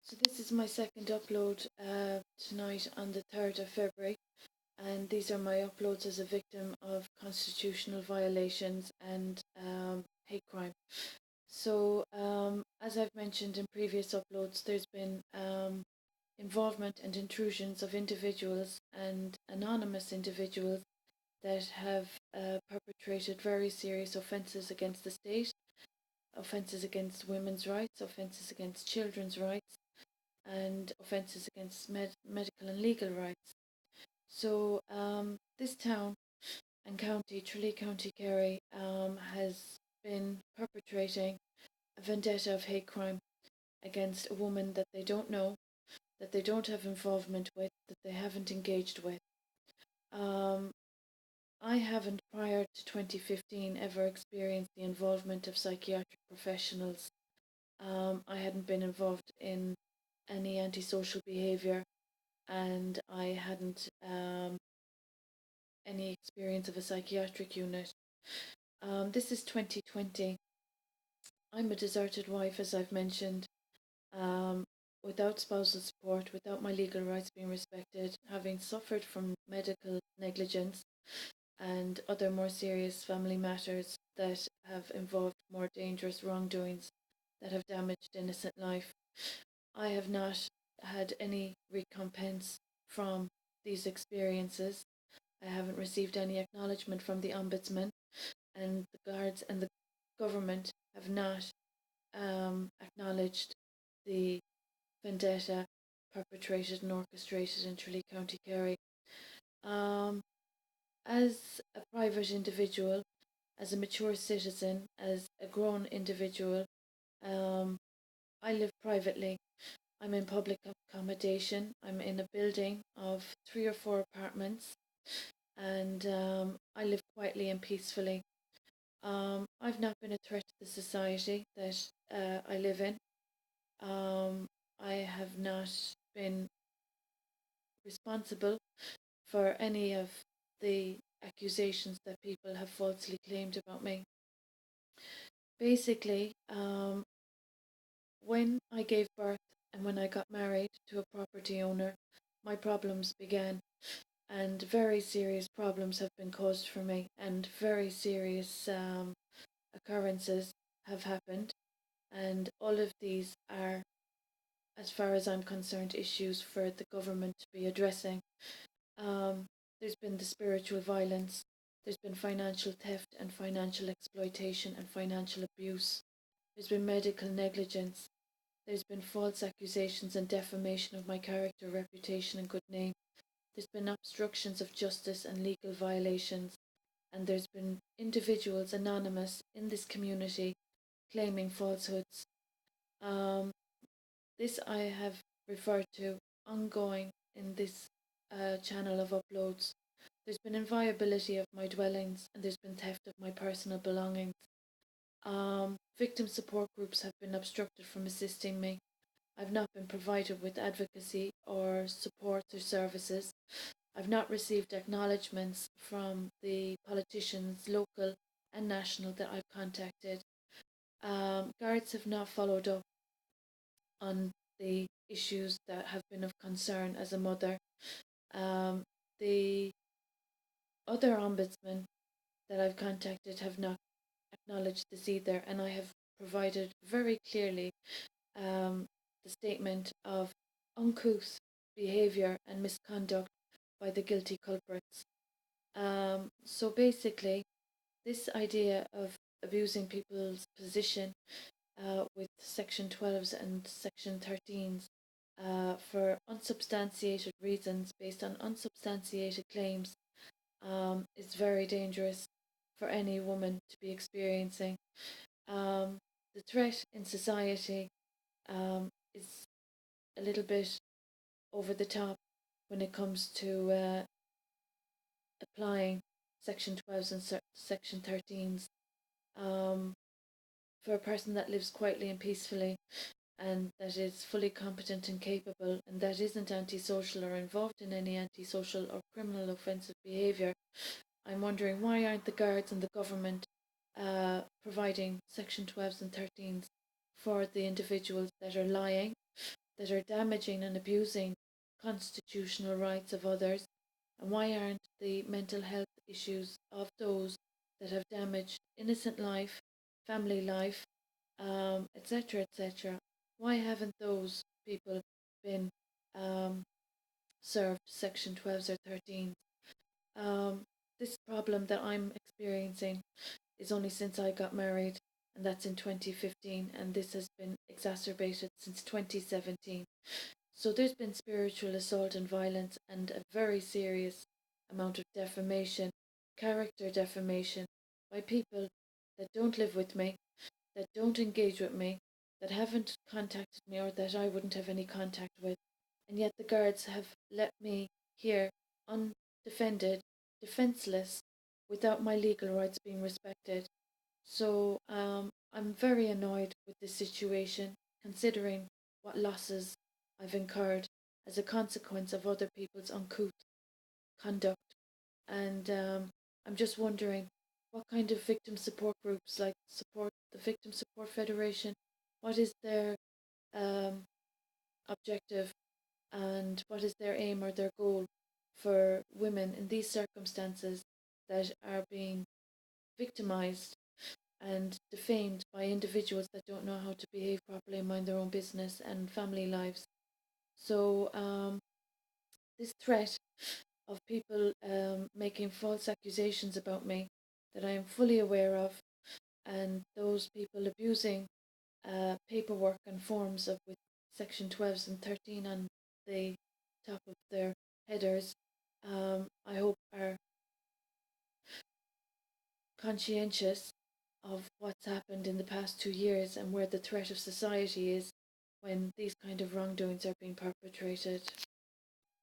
So this is my second upload tonight on the 3rd of February, and these are my uploads as a victim of constitutional violations and hate crime. So as I've mentioned in previous uploads, there's been involvement and intrusions of individuals and anonymous individuals that have perpetrated very serious offences against the state, offences against women's rights, offences against children's rights, and offences against medical and legal rights. So this town and county, Tralee County Kerry, has been perpetrating a vendetta of hate crime against a woman that they don't know, that they don't have involvement with, that they haven't engaged with. I haven't, prior to 2015, ever experienced the involvement of psychiatric professionals. I hadn't been involved in any antisocial behaviour, and I hadn't any experience of a psychiatric unit. This is 2020. I'm a deserted wife, as I've mentioned, without spousal support, without my legal rights being respected, having suffered from medical negligence and other more serious family matters that have involved more dangerous wrongdoings that have damaged innocent life. I have not had any recompense from these experiences. I haven't received any acknowledgement from the Ombudsman, and the guards and the government have not acknowledged the vendetta perpetrated and orchestrated in Tralee County Kerry. As a private individual, as a mature citizen, as a grown individual, I live privately. I'm in public accommodation. I'm in a building of 3 or 4 apartments, and I live quietly and peacefully. I've not been a threat to the society that I live in. I have not been responsible for any of the accusations that people have falsely claimed about me. Basically, when I gave birth and when I got married to a property owner, my problems began, and very serious problems have been caused for me, and very serious occurrences have happened, and all of these are, as far as I'm concerned, issues for the government to be addressing. There's been the spiritual violence, there's been financial theft and financial exploitation and financial abuse, there's been medical negligence, there's been false accusations and defamation of my character, reputation, and good name, there's been obstructions of justice and legal violations, and there's been individuals anonymous in this community claiming falsehoods. This I have referred to ongoing in this channel of uploads. There's been inviolability of my dwellings, and there's been theft of my personal belongings. Victim support groups have been obstructed from assisting me. I've not been provided with advocacy or support or services. I've not received acknowledgements from the politicians, local and national, that I've contacted. Guards have not followed up on the issues that have been of concern as a mother. The other ombudsmen that I've contacted have not acknowledged this either, and I have provided very clearly the statement of uncouth behaviour and misconduct by the guilty culprits. So basically, this idea of abusing people's position with Section 12s and Section 13s for unsubstantiated reasons based on unsubstantiated claims is very dangerous for any woman to be experiencing. The threat in society is a little bit over the top when it comes to applying Section 12s and Section 13s for a person that lives quietly and peacefully, and that is fully competent and capable, and that isn't antisocial or involved in any antisocial or criminal offensive behaviour. I'm wondering, why aren't the guards and the government providing Section 12s and 13s for the individuals that are lying, that are damaging and abusing constitutional rights of others? And why aren't the mental health issues of those that have damaged innocent life, family life, etc., etc.? Why haven't those people been um, served Section 12s or 13s? Um, this problem that I'm experiencing is only since I got married, and that's in 2015, and this has been exacerbated since 2017. So there's been spiritual assault and violence, and a very serious amount of defamation, character defamation, by people that don't live with me, that don't engage with me, that haven't contacted me, or that I wouldn't have any contact with. And yet the guards have let me here undefended, defenseless, without my legal rights being respected. So I'm very annoyed with this situation, considering what losses I've incurred as a consequence of other people's uncouth conduct. And I'm just wondering what kind of victim support groups, like support the Victim Support Federation, what is their um, objective, and what is their aim or their goal for women in these circumstances that are being victimized and defamed by individuals that don't know how to behave properly and mind their own business and family lives. So, this threat of people making false accusations about me that I am fully aware of, and those people abusing paperwork and forms of with Section 12s and 13 on the top of their headers, I hope are conscientious of what's happened in the past 2 years and where the threat of society is when these kind of wrongdoings are being perpetrated.